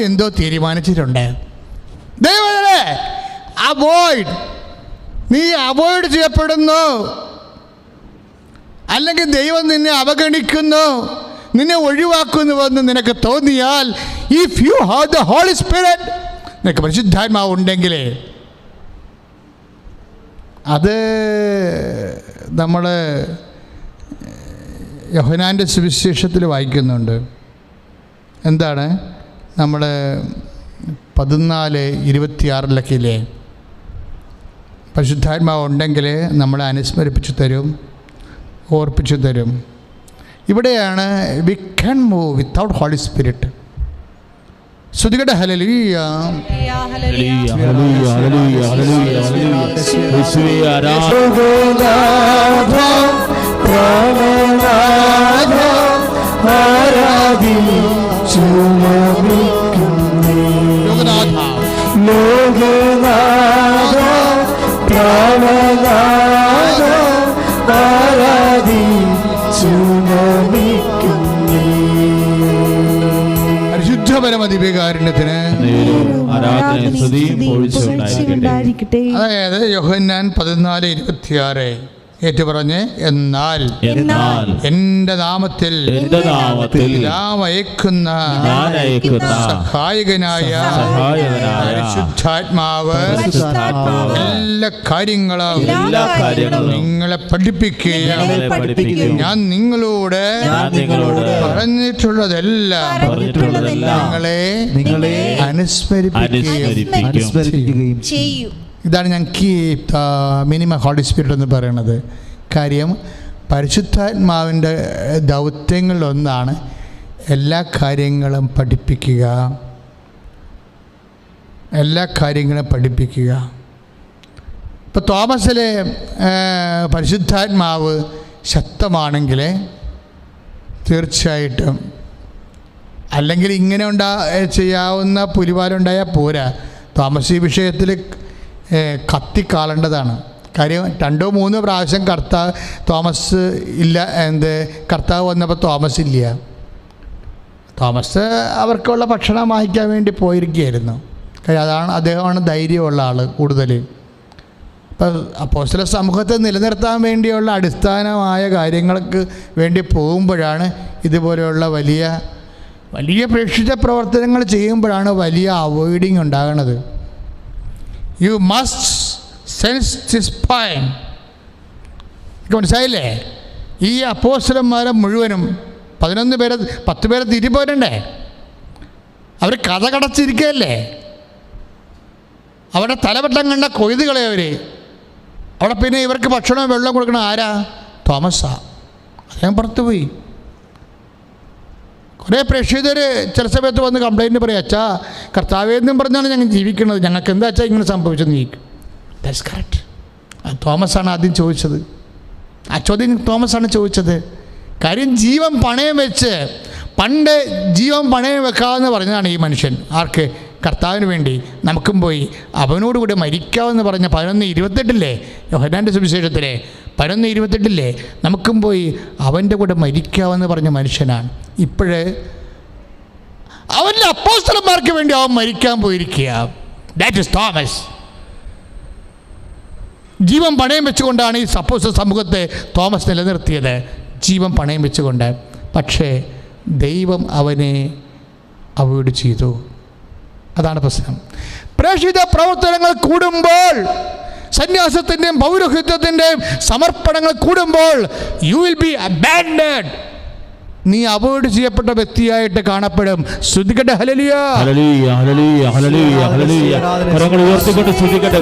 എന്തോ തീരുമാനിച്ചിട്ടുണ്ട്. ദൈവമേ, നീ അവോയ്ഡ് ചെയ്യപ്പെടുന്നു, അല്ലെങ്കിൽ ദൈവം നിന്നെ അവഗണിക്കുന്നു, നിന്നെ ഒഴിവാക്കുന്നുവെന്ന് നിനക്ക് തോന്നിയാൽ, if you have the holy spirit, നിനക്ക് പരിശുദ്ധാത്മാവ് ഉണ്ടെങ്കിൽ, അത് നമ്മൾ യോഹന്നാൻ്റെ സുവിശേഷത്തിൽ വായിക്കുന്നുണ്ട്. എന്താണ്? നമ്മൾ 14:26 പരിശുദ്ധാത്മാവ് ഉണ്ടെങ്കിൽ നമ്മളെ അനുസ്മരിപ്പിച്ചു തരും, ഓർപ്പിച്ചു തരും. ഇവിടെയാണ് we can move without holy spirit. സ്തുതികട ഹല്ലേലൂയ, ഹല്ലേലൂയ, ഹല്ലേലൂയ, ഹല്ലേലൂയ, ഹല്ലേലൂയ. യേശുവേ ആരാധന, പ്രാണനാഥ ആരാധിച്ചു നമിക്കുന്നേ. ലോകനാഥ, ലോകനാഥ പ്രാണനാഥ ആരാധിച്ചു നമിക്കുന്നേ. പരിശുദ്ധ പരമദിവ്യകാരുണ്യത്തിന് അതായത് യോഹന്നാൻ 14:26 ഏറ്റുപറഞ്ഞ്, എന്നാൽ എന്റെ നാമത്തിൽ അയക്കുന്ന സഹായകനായ പരിശുദ്ധാത്മാവ് എല്ലാ കാര്യങ്ങളും നിങ്ങളെ പഠിപ്പിക്കുകയും ഞാൻ നിങ്ങളോട് പറഞ്ഞിട്ടുള്ളതെല്ലാം നിങ്ങളെ അനുസ്മരിപ്പിക്കുകയും ചെയ്യും. ഇതാണ് ഞങ്ങൾക്ക് മിനിമം ഹോളി സ്പിരിറ്റ് എന്ന് പറയുന്നത്. കാര്യം പരിശുദ്ധാത്മാവിൻ്റെ ദൗത്യങ്ങളിലൊന്നാണ് എല്ലാ കാര്യങ്ങളും പഠിപ്പിക്കുക, എല്ലാ കാര്യങ്ങളും പഠിപ്പിക്കുക. ഇപ്പോൾ തോമസിലെ പരിശുദ്ധാത്മാവ് ശക്തമാണെങ്കിൽ തീർച്ചയായിട്ടും, അല്ലെങ്കിൽ ഇങ്ങനെ ചെയ്യാവുന്ന പുലിവാലുണ്ടായാൽ പോരാ. തോമസ് ഈ വിഷയത്തിൽ കത്തിക്കാളേണ്ടതാണ്. കാര്യം 2-3 പ്രാവശ്യം തോമസ് ഇല്ല, കർത്താവ് വന്നപ്പോൾ തോമസ് ഇല്ല. തോമസ് അവർക്കുള്ള ഭക്ഷണം വാങ്ങിക്കാൻ വേണ്ടി പോയിരിക്കുകയായിരുന്നു. കാര്യം അദ്ദേഹമാണ് ധൈര്യമുള്ള ആൾ കൂടുതൽ. ഇപ്പം അപ്പോസ്തല സമൂഹത്തെ നിലനിർത്താൻ വേണ്ടിയുള്ള അടിസ്ഥാനമായ കാര്യങ്ങൾക്ക് വേണ്ടി പോകുമ്പോഴാണ് ഇതുപോലെയുള്ള വലിയ വലിയ പ്രേക്ഷിത പ്രവർത്തനങ്ങൾ ചെയ്യുമ്പോഴാണ് വലിയ അവോയ്ഡിങ് ഉണ്ടാകുന്നത്. You must sense this point. മനസ്സിലായില്ലേ? ഈ അപ്പോസ്തലന്മാരെ മുഴുവനും 10 പേരെ തിരിപ്പോരണ്ടേ? അവർ കഥ കടച്ചിരിക്കുകയല്ലേ? അവിടെ തലവട്ടം കണ്ട കൊയ്തുകളെ അവർ അവിടെ. പിന്നെ ഇവർക്ക് ഭക്ഷണവും വെള്ളം കൊടുക്കണം ആരാ? തോമസാ. അദ്ദേഹം പുറത്തുപോയി. കുറേ പ്രേക്ഷിതർ ചില സമയത്ത് വന്ന് കംപ്ലൈൻറ്റ് പറയും, അച്ഛാ കർത്താവേന്നും പറഞ്ഞാണ് ഞങ്ങൾ ജീവിക്കുന്നത്, ഞങ്ങൾക്ക് എന്താ അച്ഛാ ഇങ്ങനെ സംഭവിച്ചെന്ന് ചോദിക്കും. That's correct. തോമസാണ് ആദ്യം ചോദിച്ചത്. ആ ചോദ്യം തോമസാണ് ചോദിച്ചത്. കാര്യം ജീവൻ പണയം വെച്ച്, പണ്ട് ജീവൻ പണയം വെക്കാമെന്ന് പറഞ്ഞതാണ് ഈ മനുഷ്യൻ. ആർക്ക്? കർത്താവിന് വേണ്ടി. നമുക്കും പോയി അവനോട് കൂടെ മരിക്കാമെന്ന് പറഞ്ഞ 11:28 യോഹന്നാൻ്റെ സുവിശേഷത്തിലെ 11:28 നമുക്കും പോയി അവൻ്റെ കൂടെ മരിക്കാമെന്ന് പറഞ്ഞ മനുഷ്യനാണ്. ഇപ്പോഴേ അവൻ്റെ അപ്പോസ്തലന്മാർക്ക് വേണ്ടി അവൻ മരിക്കാൻ പോയിരിക്കുക. That is Thomas. ജീവൻ പണയം വെച്ചുകൊണ്ടാണ് ഈ അപ്പോസ്തല സമൂഹത്തെ തോമസ് നിലനിർത്തിയത്. ജീവൻ പണയം വെച്ചുകൊണ്ട്. പക്ഷേ ദൈവം അവനെ അവോയ്ഡ് ചെയ്തു. അതാണ് പ്രശ്നം. പ്രേക്ഷിത പ്രവർത്തനങ്ങൾ കൂടുമ്പോൾ, സന്യാസത്തിൻ്റെയും പൗരോഹിത്യത്തിൻ്റെയും സമർപ്പണങ്ങൾ കൂടുമ്പോൾ, യു വിൽ ബി അബാൻഡൻഡ്. നീ അവോയ്ഡ് ചെയ്യപ്പെട്ട വ്യക്തിയായിട്ട് കാണപ്പെടും. സ്തുതിക്കട്ടെ, ഹല്ലേലൂയ, ഹല്ലേലൂയ, ഹല്ലേലൂയ, ഹല്ലേലൂയ, ഹല്ലേലൂയ. കരങ്ങൾ ഉയർത്തിക്കൊണ്ട് സ്തുതിക്കട്ടെ.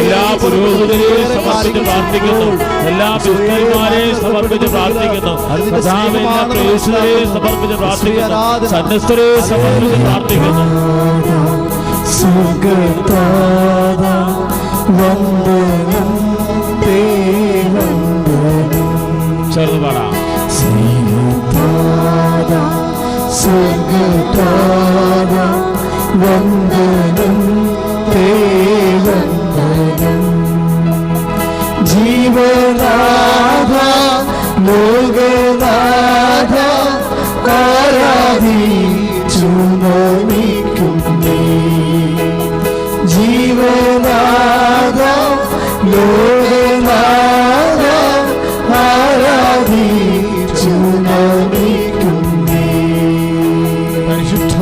എല്ലാ പുരോഹിതരെയും സമർപ്പിച്ച് പ്രാർത്ഥിക്കുന്നു, എല്ലാ ബിഷപ്പുമാരെയും സമർപ്പിച്ച് പ്രാർത്ഥിക്കുന്നു, സമർപ്പിച്ച് പ്രാർത്ഥിക്കുന്നു, സന്യസ്തരെ സമർപ്പിച്ച് പ്രാർത്ഥിക്കുന്നു. ചേർന്ന് പാടാം. വന്ദനം ദേവന്ദനം ജീവനാഥ ലോകനാഥ ആരാധിച്ചു നമി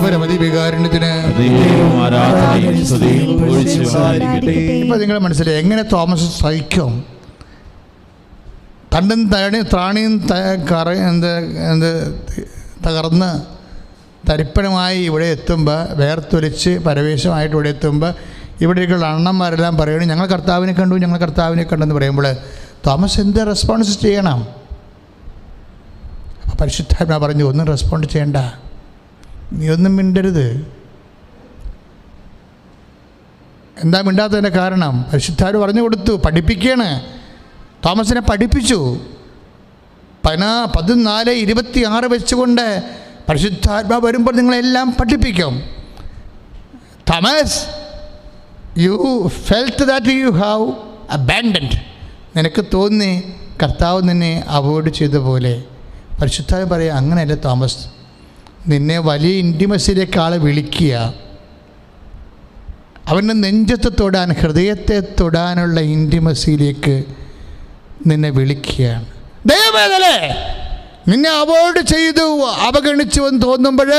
പരമതി വികാരണത്തിന്. ഇപ്പൊ നിങ്ങൾ മനസ്സിലായി എങ്ങനെ തോമസ് സഹിക്കും. തണ്ടും ത്രാണിയും തകർന്ന് തരിപ്പണമായി ഇവിടെ എത്തുമ്പോൾ, വേർത്തൊലിച്ച് പരവേശമായിട്ട് ഇവിടെ എത്തുമ്പോൾ ഇവിടേക്കുള്ള അണ്ണന്മാരെല്ലാം പറയുകയാണ് ഞങ്ങൾ കർത്താവിനെ കണ്ടു, ഞങ്ങൾ കർത്താവിനെ കണ്ടെന്ന് പറയുമ്പോൾ തോമസ് എന്ത് റെസ്പോൺസ് ചെയ്യണം? അപ്പോൾ പരിശുദ്ധാത്മാ പറഞ്ഞു ഒന്നും റെസ്പോണ്ട് ചെയ്യണ്ട, നീ ഒന്നും മിണ്ടരുത്. എന്താ മിണ്ടാത്തതിൻ്റെ കാരണം? പരിശുദ്ധാത്മാ പറഞ്ഞു കൊടുത്തു, പഠിപ്പിക്കുകയാണ്. തോമസിനെ പഠിപ്പിച്ചു. 14:26 വെച്ചുകൊണ്ട് പരിശുദ്ധാത്മാ വരുമ്പോൾ നിങ്ങളെല്ലാം പഠിപ്പിക്കും. Thomas, U felt that you have abandoned. നിനക്ക് തോന്നി കർത്താവ് നിന്നെ അവോയ്ഡ് ചെയ്ത പോലെ. പരിശുദ്ധാത്മാ പറയുക അങ്ങനെയല്ല തോമസ്, നിന്നെ വലിയ ഇൻറ്റിമസിയിലേക്ക് ആളെ വിളിക്കുക. അവൻ്റെ നെഞ്ചത്തെ തൊടാൻ, ഹൃദയത്തെ തൊടാനുള്ള ഇൻറ്റിമസിയിലേക്ക് നിന്നെ വിളിക്കുകയാണ്. ദൈവമേതലേ നിന്നെ അവോയ്ഡ് ചെയ്തു, അവഗണിച്ചു എന്ന് തോന്നുമ്പോൾ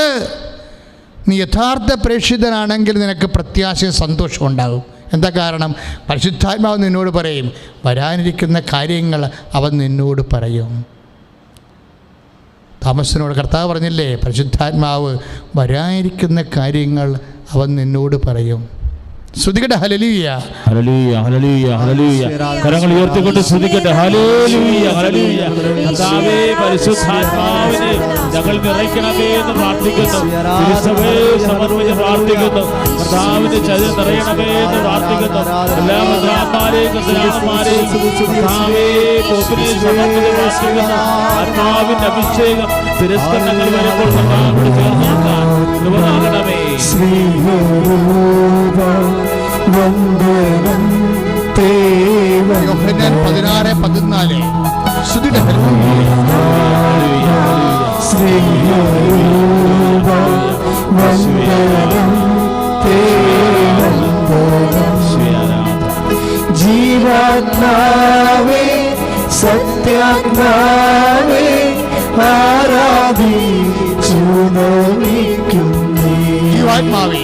നീ യഥാർത്ഥ പ്രേക്ഷിതനാണെങ്കിൽ നിനക്ക് പ്രത്യാശയും സന്തോഷവും ഉണ്ടാകും. എന്താ കാരണം? പരിശുദ്ധാത്മാവ് നിന്നോട് പറയും, വരാനിരിക്കുന്ന കാര്യങ്ങൾ അവൻ നിന്നോട് പറയും. തോമസിനോട് കർത്താവ് പറഞ്ഞില്ലേ, പരിശുദ്ധാത്മാവ് വരാനിരിക്കുന്ന കാര്യങ്ങൾ അവൻ നിന്നോട് പറയും. സ്തുതിക്കട്ടെ, ഹല്ലേലൂയ ഹല്ലേലൂയ ഹല്ലേലൂയ ഹല്ലേലൂയ. കരങ്ങൾ ഉയർത്തിക്കൊണ്ട് സ്തുതിക്കട്ടെ, ഹല്ലേലൂയ ഹല്ലേലൂയ. കർത്താവേ, പരിശുദ്ധാത്മാവിനെ ഞങ്ങൾ നിറയ്ക്കണമേ എന്ന് പ്രാർത്ഥിക്കുന്നു. തിരുസഭയെ സമർപ്പിച്ച് പ്രാർത്ഥിക്കുന്നു. കർത്താവിന്റെ ചരി നിറയണമേ എന്ന് പ്രാർത്ഥിക്കുന്നു. എല്ലാ മന്ത്രാന്മാരെയും കർത്താവന്മാരെയും കർത്താവേ കോപ്പിനെ സമർപ്പിച്ച് പ്രാർത്ഥിക്കുന്നു. ആത്മാവിന്റെ അഭിഷേകം തിരസ്കരണങ്ങൾ വരുമ്പോൾ കർത്താവിനോട് ചേർന്ന് നോക്കാൻ നൽകണമേ. യോഹന്നാൻ 16:14 സ്തുതിയുടെ ജീവാത്മാവേ സത്യാത്മാവേ ആരാധിച്ചു നമിക്കുന്നേ. ജീവാത്മാവേ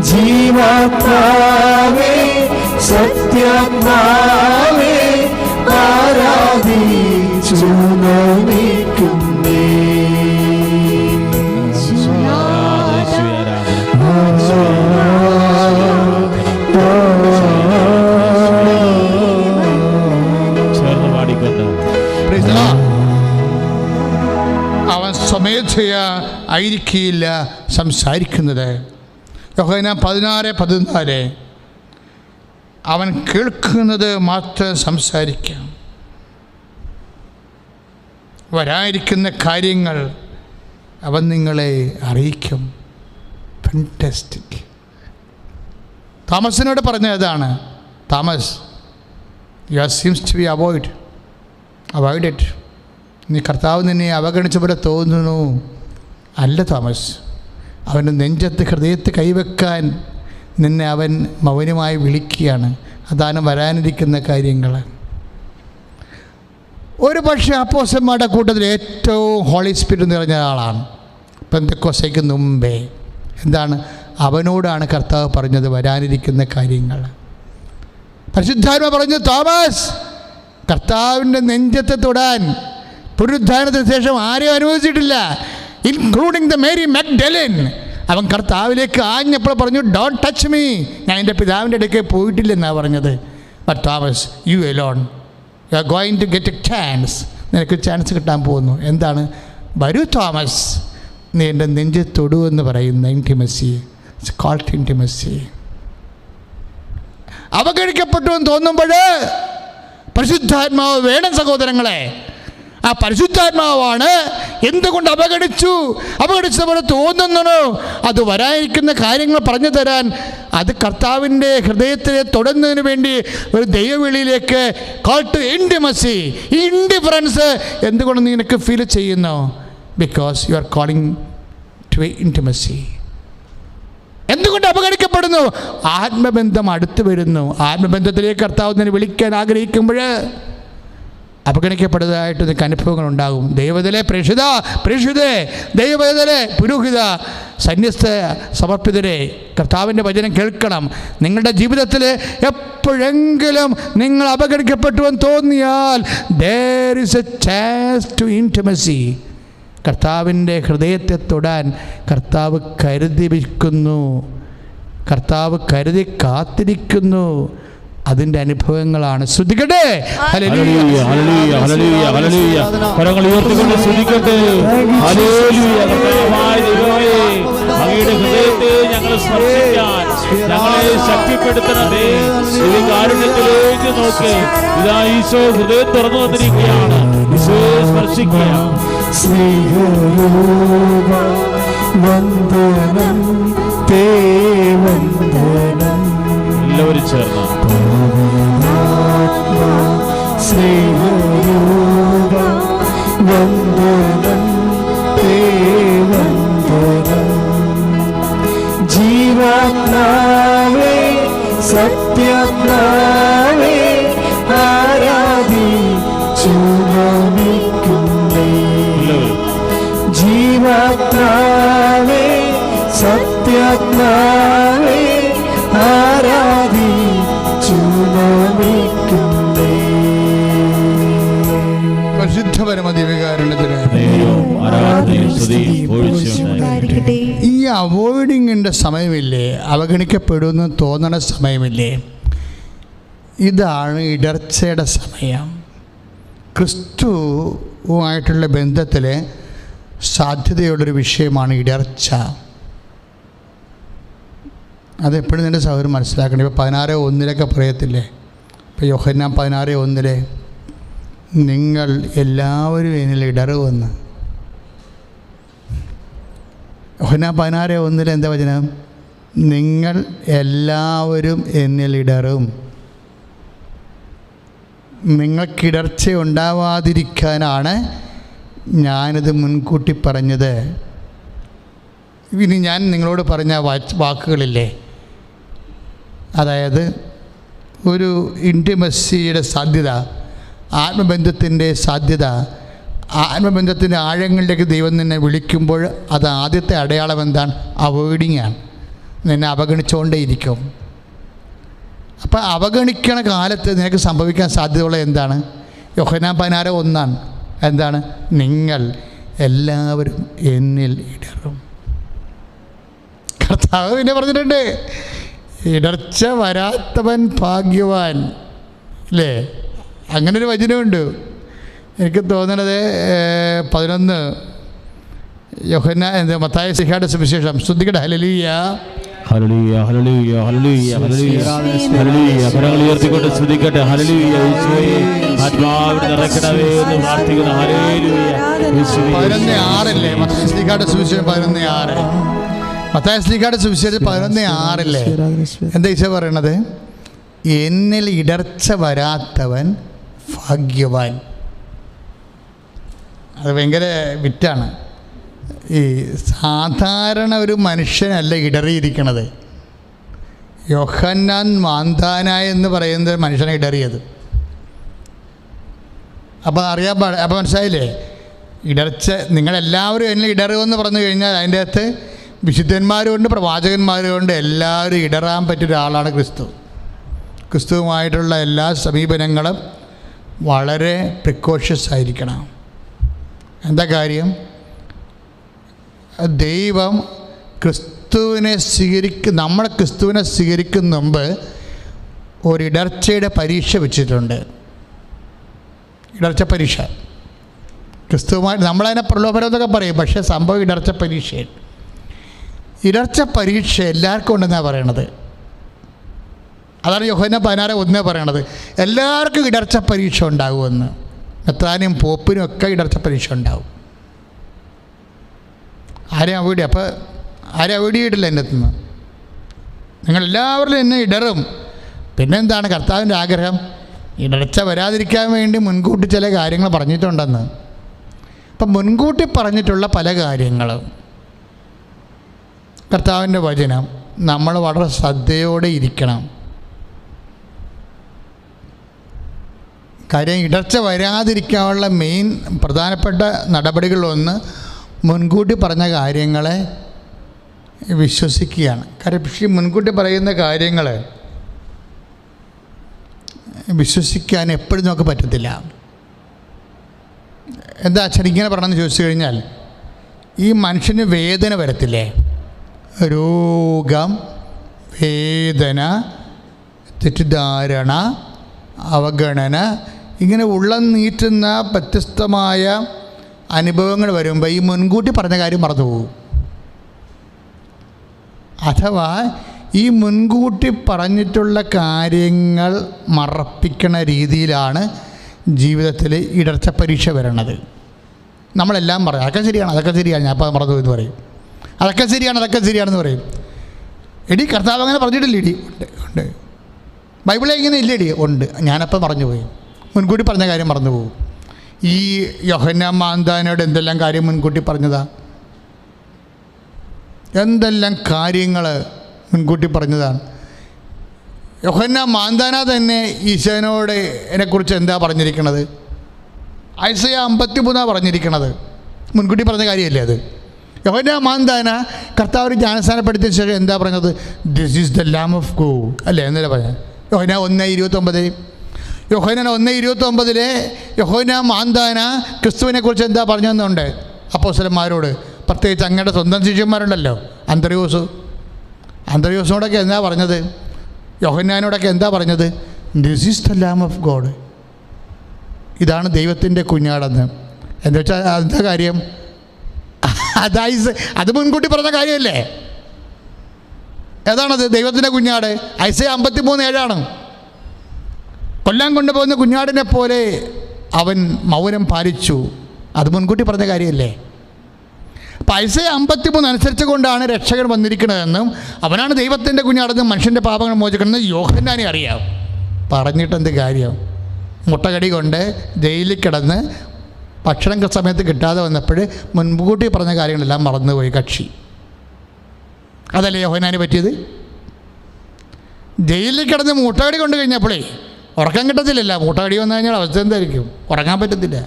ജീവാത്മാവേ സത്യാത്മാവേ ആരാധിച്ചു നമിക്കുന്നേ. അവൻ സ്വമേധയാ ആയിരിക്കില്ല സംസാരിക്കുന്നത്. യോഹന്നാൻ 16:14 അവൻ കേൾക്കുന്നത് മാത്രം സംസാരിക്കാം. വരാനിരിക്കുന്ന കാര്യങ്ങൾ അവൻ നിങ്ങളെ അറിയിക്കും. ഫാന്റാസ്റ്റിക്. തോമസിനോട് പറഞ്ഞതാണ്, Thomas, you seems to be avoided. നീ കർത്താവ് നിന്നെ അവഗണിച്ച പോലെ തോന്നുന്നു. അല്ല തോമസ്, അവൻ്റെ നെഞ്ചത്ത് ഹൃദയത്തെ കൈവെക്കാൻ നിന്നെ അവൻ മൗനമായി വിളിക്കുകയാണ്. അതാണ് വരാനിരിക്കുന്ന കാര്യങ്ങൾ. ഒരു പക്ഷേ അപ്പോസ്തലന്മാരുടെ കൂട്ടത്തിൽ ഏറ്റവും ഹോളി സ്പിരിറ്റ് നിറഞ്ഞ ആളാണ് പെന്തക്കോസ്തേക്ക് മുമ്പേ. എന്താണ്? അവനോടാണ് കർത്താവ് പറഞ്ഞത് വരാനിരിക്കുന്ന കാര്യങ്ങൾ. പരിശുദ്ധാത്മാവ് പറഞ്ഞു, തോമസ്, കർത്താവിൻ്റെ നെഞ്ചത്തെ തൊടാൻ പുനരുദ്ധാനത്തിന് ശേഷം ആരെയും അനുവദിച്ചിട്ടില്ല, ഇൻക്ലൂഡിങ് ദ മേരി മഗ്ഡലിൻ. അവൻ കർത്താവിലേക്ക് ആഞ്ഞപ്പോൾ പറഞ്ഞു, ഡോണ്ട് ടച്ച് മീ. ഞാൻ എൻ്റെ പിതാവിൻ്റെ അടുക്കൽ പോയിട്ടില്ലെന്നാണ് പറഞ്ഞത്. But Thomas, you alone, you are going to get a chance. നിനക്ക് ചാൻസ് കിട്ടാൻ പോകുന്നു. എന്താണ്? വരൂ തോമസ്, നീ എൻ്റെ നെഞ്ച് തൊടു എന്ന് പറയുന്ന ഇൻറ്റിമസി. It's called intimacy. അവഗണിക്കപ്പെട്ടു എന്ന് തോന്നുമ്പോൾ പരിശുദ്ധാത്മാവ് വേണം സഹോദരങ്ങളെ. ആ പരിശുദ്ധാത്മാവാണ് എന്തുകൊണ്ട് അവഗണിച്ച പോലെ തോന്നുന്നു അത് വരാനിരിക്കുന്ന കാര്യങ്ങൾ പറഞ്ഞു തരാൻ, അത് കർത്താവിൻ്റെ ഹൃദയത്തെ തൊടുന്നതിന് വേണ്ടി ഒരു ദൈവവിളിയിലേക്ക് കോൾ ടു ഇൻറ്റിമസി. ഈ ഇൻഡിഫറൻസ് എന്തുകൊണ്ട് നിനക്ക് ഫീൽ ചെയ്യുന്നു? Because you are calling to intimacy. എന്തുകൊണ്ട് അവഗണിക്കപ്പെടുന്നു? ആത്മബന്ധം അടുത്ത് വരുന്നു. ആത്മബന്ധത്തിലേക്ക് കർത്താവ് തന്നെ വിളിക്കാൻ ആഗ്രഹിക്കുമ്പോൾ അവഗണിക്കപ്പെടുന്നതായിട്ട് നിനക്ക് അനുഭവങ്ങൾ ഉണ്ടാകും. ദൈവത്തിലെ പ്രേക്ഷിതേ, ദൈവത്തിലെ പുരോഹിത, സന്യസ്ത സമർപ്പിതരെ, കർത്താവിൻ്റെ വചനം കേൾക്കണം. നിങ്ങളുടെ ജീവിതത്തിൽ എപ്പോഴെങ്കിലും നിങ്ങൾ അപകടിക്കപ്പെട്ടു എന്ന് തോന്നിയാൽ there is a chance to intimacy. കർത്താവിൻ്റെ ഹൃദയത്തെ തൊടാൻ കർത്താവ് കരുതി വയ്ക്കുന്നു, കർത്താവ് കരുതി കാത്തിരിക്കുന്നു. അതിൻ്റെ അനുഭവങ്ങളാണ്. ശ്രദ്ധിക്കട്ടെ. ഹല്ലേലൂയ, ഹല്ലേലൂയ, ഹല്ലേലൂയ, ഹല്ലേലൂയ. കരങ്ങൾ ഉയർത്തിക്കൊണ്ട് സ്തുതിക്കട്ടെ. ഹല്ലേലൂയ. കർത്താവായ ദൈവമേ, അങ്ങയുടെ ഹൃദയത്തെ ഞങ്ങൾ സ്പർശിക്കാൻ ഞങ്ങളെ ശക്തിപ്പെടുത്തണമേ. ഇത് കാരുണ്യത്തിലേക്ക് നോക്ക്. ഇതാ ഈശോ ഹൃദയം തുറന്നു വന്നിരിക്കുകയാണ്. ഈശോയെ സ്പർശിക്കുക. സ്നേഹരൂപ വന്ദനം തേ വന്ദനം. എല്ലാവരും ചേർന്ന് സ്നേഹരൂപ വന്ദനം തേ വന്ദനം. ജീവാത്മാവേ സത്യാത്മാവേ ആരാധിച്ചു നമിക്കുന്നേ. ജീവാത്മാവേ സത്യാത്മാവേ ആരാധിച്ചു നമിക്കുന്നേ. പരിശുദ്ധ പരമദിവ്യകാരുണ്യത്തിന് ഈ അവോയ്ഡിങ്ങിൻ്റെ സമയമില്ലേ, അവഗണിക്കപ്പെടുമെന്ന് തോന്നണ സമയമില്ലേ, ഇതാണ് ഇടർച്ചയുടെ സമയം. ക്രിസ്തുവുമായിട്ടുള്ള ബന്ധത്തിൽ സാധ്യതയുള്ളൊരു വിഷയമാണ് ഇടർച്ച. അതെപ്പോഴും നിൻ്റെ സൗകര്യം മനസ്സിലാക്കണം. ഇപ്പോൾ 16:1 പറയത്തില്ലേ, ഇപ്പോൾ യോഹന്നാൻ 16:1 നിങ്ങൾ എല്ലാവരും എന്നിൽ ഇടറുമെന്ന്. യോഹന്നാൻ 16:1 എന്താ വചനം? നിങ്ങൾ എല്ലാവരും എന്നിൽ ഇടറും. നിങ്ങൾക്കിടർച്ച ഉണ്ടാവാതിരിക്കാനാണ് ഞാനിത് മുൻകൂട്ടി പറഞ്ഞത്. ഇനി ഞാൻ നിങ്ങളോട് പറഞ്ഞ വാക്കുകളില്ലേ, അതായത് ഒരു ഇൻറ്റിമസിയുടെ സാധ്യത, ആത്മബന്ധത്തിൻ്റെ സാധ്യത, ആത്മബന്ധത്തിൻ്റെ ആഴങ്ങളിലേക്ക് ദൈവം നിന്നെ വിളിക്കുമ്പോൾ അത് ആദ്യത്തെ അടയാളം എന്താണ്? അവോയ്ഡിങ് ആണ്. നിന്നെ അവഗണിച്ചുകൊണ്ടേയിരിക്കും. അപ്പം അവഗണിക്കണ കാലത്ത് നിനക്ക് സംഭവിക്കാൻ സാധ്യതയുള്ള എന്താണ്? യോഹന്നാൻ 16:1 എന്താണ്? നിങ്ങൾ എല്ലാവരും എന്നിൽ ഇടറും. കർത്താവ് പിന്നെ പറഞ്ഞിട്ടുണ്ട്, ഇടർച്ച വരാത്തവൻ ഭാഗ്യവാൻ. അല്ലേ? അങ്ങനൊരു വചനമുണ്ട്. എനിക്ക് തോന്നണത് 11 യോഹന്നാൻ മത്തായി ശ്ലീഹായുടെ സുവിശേഷം. ശ്രദ്ധിക്കട്ടെ. ഹല്ലേലൂയ, ഹല്ലേലൂയ, ഹല്ലേലൂയ, ഹല്ലേലൂയ, ഹല്ലേലൂയ, ഹല്ലേലൂയ. കരങ്ങൾ ഉയർത്തിക്കൊണ്ട് സ്തുതിക്കട്ടെ. ഹല്ലേലൂയ. യേശുവേ, ആത്മാവിനെ നിറയ്ക്കണമേ എന്ന് പ്രാർത്ഥിക്കുന്നു. ഹല്ലേലൂയ. 11:6 മത്തായി ശ്ലീഹായുടെ സുവിശേഷം 11:6. മത്തായി ശ്ലീഹായുടെ സുവിശേഷം 11:6 എന്താ ഈശോ പറയണത്? എന്നിൽ ഇടർച്ച വരാത്തവൻ ഭാഗ്യവാൻ. അത് ഭയങ്കര വിറ്റാണ്. ഈ സാധാരണ ഒരു മനുഷ്യനല്ല ഇടറിയിരിക്കണത്. യോഹന്നാൻ മാന്താനായ എന്ന് പറയുന്നത് മനുഷ്യനെ ഇടറിയത്. അപ്പോൾ അപ്പോൾ മനസ്സിലായില്ലേ? ഇടർച്ച നിങ്ങളെല്ലാവരും എന്നിൽ ഇടറുമെന്ന് പറഞ്ഞു കഴിഞ്ഞാൽ അതിൻ്റെ അകത്ത് വിശുദ്ധന്മാരുമുണ്ട്, പ്രവാചകന്മാരുമുണ്ട്. എല്ലാവരും ഇടറാൻ പറ്റിയ ഒരാളാണ് ക്രിസ്തു. ക്രിസ്തുവുമായിട്ടുള്ള എല്ലാ സമീപനങ്ങളും വളരെ പ്രിക്കോഷ്യസ് ആയിരിക്കണം. എന്താ കാര്യം? ദൈവം നമ്മളെ ക്രിസ്തുവിനെ സ്വീകരിക്കുന്ന മുമ്പ് ഒരിടർച്ചയുടെ പരീക്ഷ വെച്ചിട്ടുണ്ട്. ഇടർച്ച പരീക്ഷ ക്രിസ്തുവുമായി നമ്മളതിനെ പ്രലോഭനം എന്നൊക്കെ പറയും, പക്ഷേ സംഭവം ഇടർച്ച പരീക്ഷയാണ്. ഇടർച്ച പരീക്ഷ എല്ലാവർക്കും ഉണ്ടെന്നാണ് പറയണത്. അതാണ് യോഹന്നാൻ 16:1 പറയണത്. എല്ലാവർക്കും ഇടർച്ച പരീക്ഷ ഉണ്ടാകുമെന്ന്. മെത്രാനും പോപ്പിനും ഒക്കെ ഇടർച്ച പരീക്ഷ ഉണ്ടാവും. ആരെയും അവോയ്ഡ് അപ്പോൾ ആരും അവോയ്ഡ് ചെയ്തിട്ടില്ല എൻ്റെ അടുത്തുനിന്ന്. നിങ്ങളെല്ലാവരിലും എന്നെ ഇടറും. പിന്നെന്താണ് കർത്താവിൻ്റെ ആഗ്രഹം? ഇടർച്ച വരാതിരിക്കാൻ വേണ്ടി മുൻകൂട്ടി ചില കാര്യങ്ങൾ പറഞ്ഞിട്ടുണ്ടെന്ന്. അപ്പം മുൻകൂട്ടി പറഞ്ഞിട്ടുള്ള പല കാര്യങ്ങളും കർത്താവിൻ്റെ വചനം നമ്മൾ വളരെ ശ്രദ്ധയോടെ ഇരിക്കണം. കാര്യം ഇടർച്ച വരാതിരിക്കാനുള്ള പ്രധാനപ്പെട്ട നടപടികളൊന്ന് മുൻകൂട്ടി പറഞ്ഞ കാര്യങ്ങളെ വിശ്വസിക്കുകയാണ്. കാരണം പക്ഷേ മുൻകൂട്ടി പറയുന്ന കാര്യങ്ങൾ വിശ്വസിക്കാൻ എപ്പോഴും നമുക്ക് പറ്റത്തില്ല. എന്താ അച്ഛൻ ഇങ്ങനെ പറയണമെന്ന് ചോദിച്ചു കഴിഞ്ഞാൽ, ഈ മനുഷ്യന് വേദന വരത്തില്ലേ? രോഗം, വേദന, തെറ്റിദ്ധാരണ, അവഗണന, ഇങ്ങനെ ഉള്ളം നീറ്റുന്ന വ്യത്യസ്തമായ അനുഭവങ്ങൾ വരുമ്പോൾ ഈ മുൻകൂട്ടി പറഞ്ഞ കാര്യം മറന്നുപോകും. അഥവാ ഈ മുൻകൂട്ടി പറഞ്ഞിട്ടുള്ള കാര്യങ്ങൾ മറപ്പിക്കണ രീതിയിലാണ് ജീവിതത്തിൽ ഇടർച്ച പരീക്ഷ വരണത്. നമ്മളെല്ലാം പറയും അതൊക്കെ ശരിയാണ്, അതൊക്കെ ശരിയാണ്, ഞാൻ അപ്പോൾ മറന്നു എന്ന് പറയും. അതൊക്കെ ശരിയാണ്, അതൊക്കെ ശരിയാണെന്ന് പറയും. എടി കർത്താവ് അങ്ങനെ പറഞ്ഞിട്ടില്ല, ഇടി ഉണ്ട് ഉണ്ട്. ബൈബിളിൽ ഇങ്ങനെ ഇല്ലടി ഉണ്ട്, ഞാനപ്പം മറന്നുപോയി. മുൻകൂട്ടി പറഞ്ഞ കാര്യം മറന്നു പോകും. ഈ യോഹന്നാൻ മാന്താനോട് എന്തെല്ലാം കാര്യം മുൻകൂട്ടി പറഞ്ഞതാ, എന്തെല്ലാം കാര്യങ്ങൾ മുൻകൂട്ടി പറഞ്ഞതാണ്. യോഹന്നാൻ മാന്താന തന്നെ ഈശോനോട് എന്നെക്കുറിച്ച് എന്താ പറഞ്ഞിരിക്കണത്? ഐസയ്യാ 53 പറഞ്ഞിരിക്കണത്. മുൻകൂട്ടി പറഞ്ഞ കാര്യമല്ലേ അത്? യോഹന്നാൻ മാന്താന കർത്താവ് ജ്ഞാനസ്നാനപ്പെടുത്തിയ ശേഷം എന്താ പറഞ്ഞത്? This is the lamb of God അല്ലേ എന്നല്ലേ പറഞ്ഞത്? യോഹന്നാൻ 1:29. യോഹന്നാൻ 1:29 യോഹന്നാൻ മാന്താന ക്രിസ്തുവിനെ കുറിച്ച് എന്താ പറഞ്ഞതെന്നുണ്ട് അപ്പോസ്തലന്മാരോട്, പ്രത്യേകിച്ച് അങ്ങയുടെ സ്വന്തം ശിഷ്യന്മാരുണ്ടല്ലോ, അന്ത്രയോസിനോടൊക്കെ എന്താ പറഞ്ഞത്? യോഹന്നാനോടൊക്കെ എന്താ പറഞ്ഞത്? This is the lamb of God, ഇതാണ് ദൈവത്തിൻ്റെ കുഞ്ഞാടെന്ന്. എന്താ വെച്ചാൽ എന്താ കാര്യം? അത് മുൻകൂട്ടി പറഞ്ഞ കാര്യമല്ലേ? ഏതാണത്? ദൈവത്തിൻ്റെ കുഞ്ഞാട്. ഐസയ്യാ 53:7 കൊല്ലാൻ കൊണ്ടുപോകുന്ന കുഞ്ഞാടിനെ പോലെ അവൻ മൗനം പാലിച്ചു. അത് മുൻകൂട്ടി പറഞ്ഞ കാര്യമല്ലേ? അപ്പം ഐസയ്യാ 53 അനുസരിച്ച് കൊണ്ടാണ് രക്ഷകൻ വന്നിരിക്കുന്നതെന്നും അവനാണ് ദൈവത്തിൻ്റെ കുഞ്ഞാടെന്നും മനുഷ്യൻ്റെ പാപങ്ങൾ മോചിക്കണമെന്ന് യോഹന്നാനെ അറിയാം. പറഞ്ഞിട്ടെന്ത് കാര്യം? മുട്ടകടി കൊണ്ട് ജയിലിൽ കിടന്ന് ഭക്ഷണം സമയത്ത് കിട്ടാതെ വന്നപ്പോൾ മുൻകൂട്ടി പറഞ്ഞ കാര്യങ്ങളെല്ലാം മറന്നുപോയി കക്ഷി. അതല്ലേ യോഹന്നാന് പറ്റിയത്? ജയിലിൽ കിടന്ന് മുട്ടകടി കൊണ്ട് കഴിഞ്ഞപ്പോഴേ ഉറക്കം കിട്ടത്തില്ലല്ല. മുട്ടകടി വന്നു കഴിഞ്ഞാൽ അവസ്ഥ എന്തായിരിക്കും? ഉറങ്ങാൻ പറ്റത്തില്ല.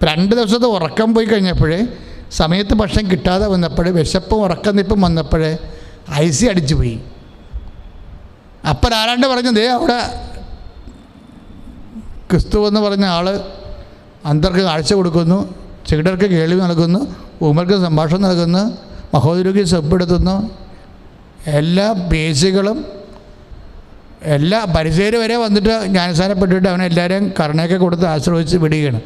2 ദിവസത്തെ ഉറക്കം പോയി കഴിഞ്ഞപ്പോൾ സമയത്ത് ഭക്ഷണം കിട്ടാതെ വന്നപ്പോൾ വിശപ്പും ഉറക്കം നിപ്പും വന്നപ്പോൾ ഐസി അടിച്ചു പോയി. അപ്പം ആരാണ്ട് പറഞ്ഞത് അവിടെ ക്രിസ്തു എന്ന് പറഞ്ഞ ആൾ അന്ധർക്ക് കാഴ്ച കൊടുക്കുന്നു, ചെകിടർക്ക് കേൾവി നൽകുന്നു, ഊമർക്ക് സംഭാഷണം നൽകുന്നു, മഹോദരക്ക് സെപ്പെടുത്തുന്നു, എല്ലാ പേശികളും എല്ലാ പരിസരം വരെ വന്നിട്ട് ജ്ഞാനസ്നാനപ്പെട്ടിട്ട് അവനെല്ലാവരെയും കരുണയൊക്കെ കൊടുത്ത് ആശ്രയിച്ച് വിടുകയാണ്.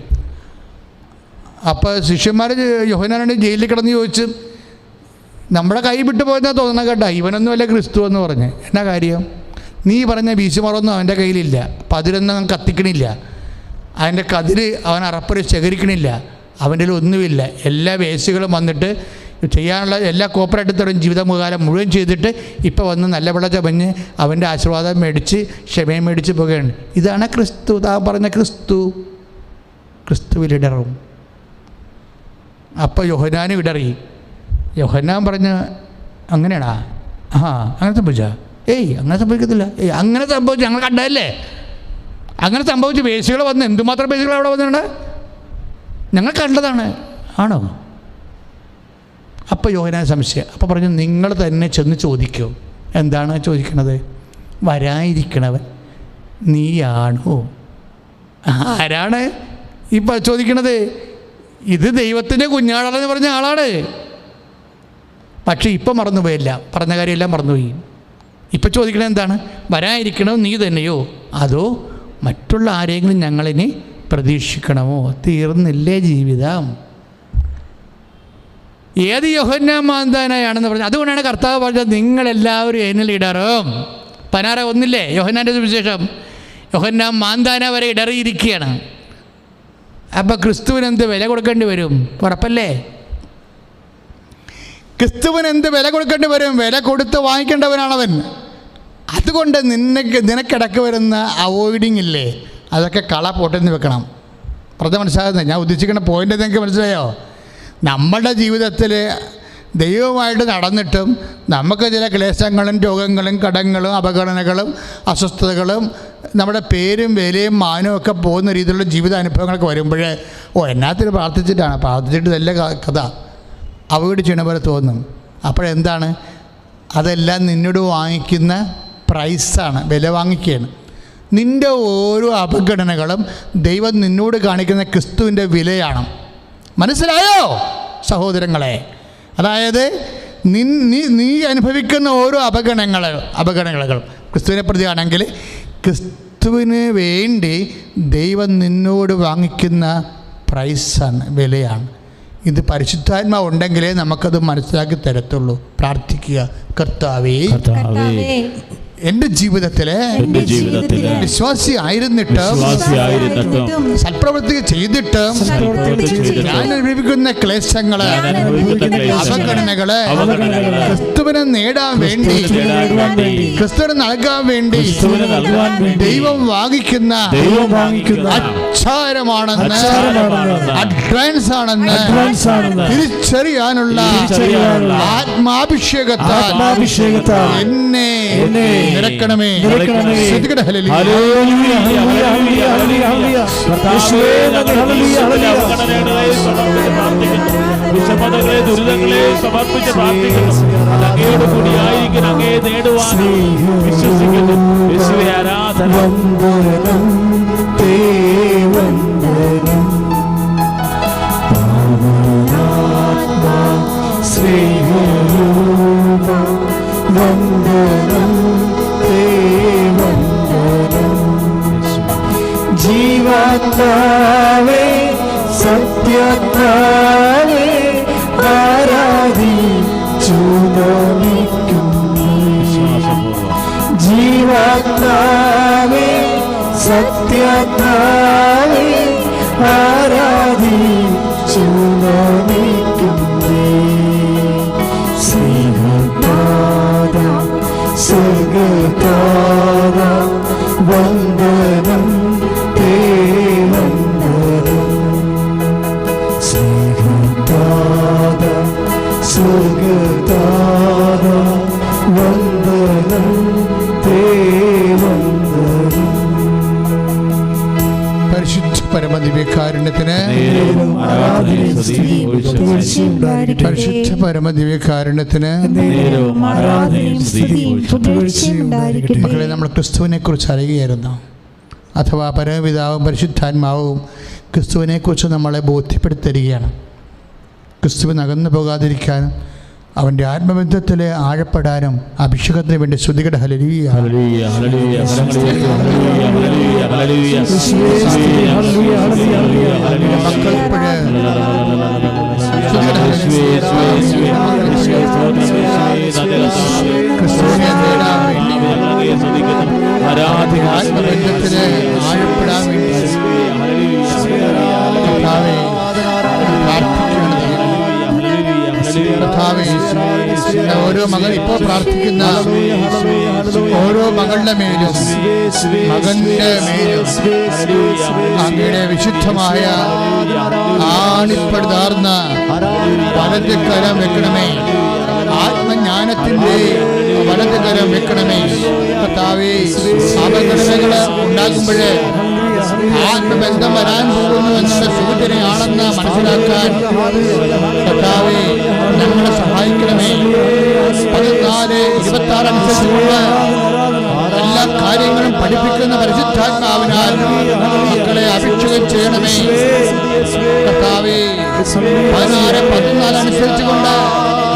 അപ്പോൾ ശിഷ്യന്മാർ യോഹന്നാനോട് ജയിലിൽ കിടന്ന് ചോദിച്ച്, നമ്മുടെ കൈ വിട്ടു പോയെന്നാ തോന്നണം കേട്ടോ, ഇവനൊന്നും അല്ല ക്രിസ്തു എന്ന് പറഞ്ഞ്. എന്നാ കാര്യം? നീ പറഞ്ഞ വീശുമാറൊന്നും അവൻ്റെ കയ്യിലില്ല, പതിരൊന്നും കത്തിക്കണില്ല, അതിൻ്റെ കതിര് അവൻ അറപ്പര് ശേഖരിക്കണില്ല, അവൻ്റെ ഒന്നുമില്ല. എല്ലാ വേശികളും വന്നിട്ട് ചെയ്യാനുള്ള എല്ലാ കോപ്പറേറ്റത്തോടും ജീവിതകാലം മുഴുവൻ ചെയ്തിട്ട് ഇപ്പോൾ വന്ന് നല്ല വെള്ള ചമഞ്ഞ് അവൻ്റെ ആശീർവാദം മേടിച്ച് ക്ഷമയും മേടിച്ച് പോകുകയാണ്. ഇതാണ് ക്രിസ്തു. താൻ പറഞ്ഞ ക്രിസ്തു. ക്രിസ്തുവിലിടറും. അപ്പോൾ യോഹന്നാനും ഇടറി. യോഹന്നാൻ പറഞ്ഞ് അങ്ങനെയാണാ? അങ്ങനെ സംഭവിച്ചാ? അങ്ങനെ സംഭവിക്കത്തില്ല. അങ്ങനെ സംഭവിച്ചു, ഞങ്ങൾ കണ്ടതല്ലേ. അങ്ങനെ സംഭവിച്ചു. വേശികൾ വന്ന് എന്തുമാത്രം വേശികൾ അവിടെ വന്നിട്ടുണ്ട്, ഞങ്ങൾ കണ്ടതാണ്. ആണോ? അപ്പോൾ യോഹന്നാൻ സംശയം. അപ്പോൾ പറഞ്ഞു, നിങ്ങൾ തന്നെ ചെന്ന് ചോദിക്കൂ. എന്താണ് ചോദിക്കണത്? വരാനിരിക്കണവൻ നീയാണോ? ആരാണ് ഇപ്പം ചോദിക്കണത്? ഇത് ദൈവത്തിൻ്റെ കുഞ്ഞാടെന്ന് പറഞ്ഞ ആളാണ്. പക്ഷേ ഇപ്പം മറന്നുപോയില്ല, പറഞ്ഞ കാര്യമെല്ലാം മറന്നുപോയി. ഇപ്പം ചോദിക്കണത് എന്താണ്? വരാനിരിക്കണോ നീ തന്നെയോ, അതോ മറ്റുള്ള ആരെങ്കിലും ഞങ്ങളിനി പ്രതീക്ഷിക്കണമോ? തീർന്നില്ലേ ജീവിതം? ഏത് യോഹന്നാൻ മാന്താനായാണെന്ന് പറഞ്ഞു. അതുകൊണ്ടാണ് കർത്താവ് പറഞ്ഞത്, നിങ്ങളെല്ലാവരും എന്നിൽ ഇടറും. 16:1 യോഹന്നാൻ്റെ സുവിശേഷം. യോഹന്നാൻ മാന്താന വരെ ഇടറിയിരിക്കുകയാണ്. അപ്പോൾ ക്രിസ്തുവിന് എന്ത് വില കൊടുക്കേണ്ടി വരും? ഉറപ്പല്ലേ? ക്രിസ്തുവിന് എന്ത് വില കൊടുക്കേണ്ടി വരും? വില കൊടുത്ത് വാങ്ങിക്കേണ്ടവനാണവൻ. അതുകൊണ്ട് നിനക്കിടക്ക് വരുന്ന അവോയ്ഡിങ് ഇല്ലേ, അതൊക്കെ കള പൊട്ടെന്ന് വെക്കണം. പറഞ്ഞ മനസ്സിലാകുന്നത് ഞാൻ ഉദ്ദേശിക്കുന്ന പോയിൻ്റ് നിങ്ങൾക്ക് മനസ്സിലായോ? നമ്മുടെ ജീവിതത്തിൽ ദൈവമായിട്ട് നടന്നിട്ടും നമുക്ക് ചില ക്ലേശങ്ങളും രോഗങ്ങളും കടങ്ങളും അപകടനകളും അസ്വസ്ഥതകളും നമ്മുടെ പേരും വിലയും മാനവും ഒക്കെ പോകുന്ന രീതിയിലുള്ള ജീവിതാനുഭവങ്ങളൊക്കെ വരുമ്പോൾ എന്നാത്തിന് പ്രാർത്ഥിച്ചിട്ട് നല്ല കഥ അവോയ്ഡ് ചെയ്യണ പോലെ തോന്നും. അപ്പോഴെന്താണ്? അതെല്ലാം നിന്നോട് വാങ്ങിക്കുന്ന പ്രൈസാണ്, വില വാങ്ങിക്കുകയാണ്. നിൻ്റെ ഓരോ അവഗണനകളും ദൈവം നിന്നോട് കാണിക്കുന്ന ക്രിസ്തുവിൻ്റെ വിലയാണ്. മനസ്സിലായോ സഹോദരങ്ങളെ? അതായത് നീ അനുഭവിക്കുന്ന ഓരോ അവഗണനകളും ക്രിസ്തുവിനെ പ്രതിയാണെങ്കിൽ ക്രിസ്തുവിന് വേണ്ടി ദൈവം നിന്നോട് വാങ്ങിക്കുന്ന പ്രൈസാണ്, വിലയാണ്. ഇത് പരിശുദ്ധാത്മാവ് ഉണ്ടെങ്കിലേ നമുക്കത് മനസ്സിലാക്കി തരത്തുള്ളൂ. പ്രാർത്ഥിക്കുക, കർത്താവേ എൻ്റെ ജീവിതത്തിലെ വിശ്വാസി ആയിരുന്നിട്ടും സൽപ്രവൃത്തി ചെയ്തിട്ടും ഞാൻ അനുഭവിക്കുന്ന ക്ലേശങ്ങള്, അവഗണനകള് ക്രിസ്തുവിനെ നേടാൻ വേണ്ടി, ക്രിസ്തുവിനെ നൽകാൻ വേണ്ടി ദൈവം വാങ്ങിക്കുന്ന അച്ചാരമാണെന്ന്, അഡ്വാൻസ് ആണെന്ന് തിരിച്ചറിയാനുള്ള ആത്മാഭിഷേകത്താൽ എന്നെ നിറക്കണമേ. വിഷമതകളെ, ദുരിതങ്ങളെ സമർപ്പിച്ച് പ്രാർത്ഥിക്കുന്നു. അങ്ങയോട് കൂടിയായിരിക്കും അങ്ങേ നേടുവാൻ വിശ്വസിക്കുന്നു. യേശുവേ ആരാധന. ജീവാത്മാവേ സത്യാത്മാവേ ആരാധിച്ചു നമിക്കുന്നു. ജീവാത്മാവേ സത്യാത്മാവേ ആരാധിച്ചു നമിക്കുന്നു. സ്നേഹതാത സ്വർഗതാത വന്ദനം പരിശുദ്ധ പരമദിവ്യകാരുണ്യത്തിന്, പരിശുദ്ധ പരമദിവ്യകാരുണ്യത്തിന്. മക്കളെ, നമ്മൾ ക്രിസ്തുവിനെ കുറിച്ച് അറിയുകയായിരുന്നു. അഥവാ പരമപിതാവും പരിശുദ്ധാത്മാവും ക്രിസ്തുവിനെക്കുറിച്ച് നമ്മളെ ബോധ്യപ്പെടുത്തരികയാണ്. ക്രിസ്തുവിന് അകന്നു പോകാതിരിക്കാനും അവൻ്റെ ആത്മബന്ധത്തിലെ ആഴപ്പെടാനും അഭിഷേകത്തിന് വേണ്ടി ശ്രുതികട ഹല്ലേലൂയ. ക്രിസ്തുവിനെ നേടാൻ വേണ്ടി, ആത്മബന്ധത്തിന് ആഴപ്പെടാൻ വേണ്ടി ഓരോ മകൾ ഇപ്പോൾ പ്രാർത്ഥിക്കുന്ന ഓരോ മകളുടെ മേലും മകന്റെ മേലും അങ്ങയുടെ വിശുദ്ധമായ ആണിപ്പെടുതാർന്ന വലത് കരം വെക്കണമേ. ആത്മജ്ഞാനത്തിന്റെ വലത് കരം വെക്കണമേ. കർത്താവേ, അപകടങ്ങൾ ഉണ്ടാകുമ്പോഴേ ആത്മബന്ധം വരാൻ പോകുന്നു എന്നുള്ള സൂചനയാണെന്ന് മനസ്സിലാക്കാൻ കർത്താവേ ഞങ്ങളെ സഹായിക്കണമേ. 14:26 അനുസരിച്ചുള്ള എല്ലാ കാര്യങ്ങളും പഠിപ്പിക്കുന്ന പരിശുദ്ധാത്മാവിനാൽ മക്കളെ അഭിഷേകം ചെയ്യണമേ. കർത്താവേ, 16:14 അനുസരിച്ചുകൊണ്ട്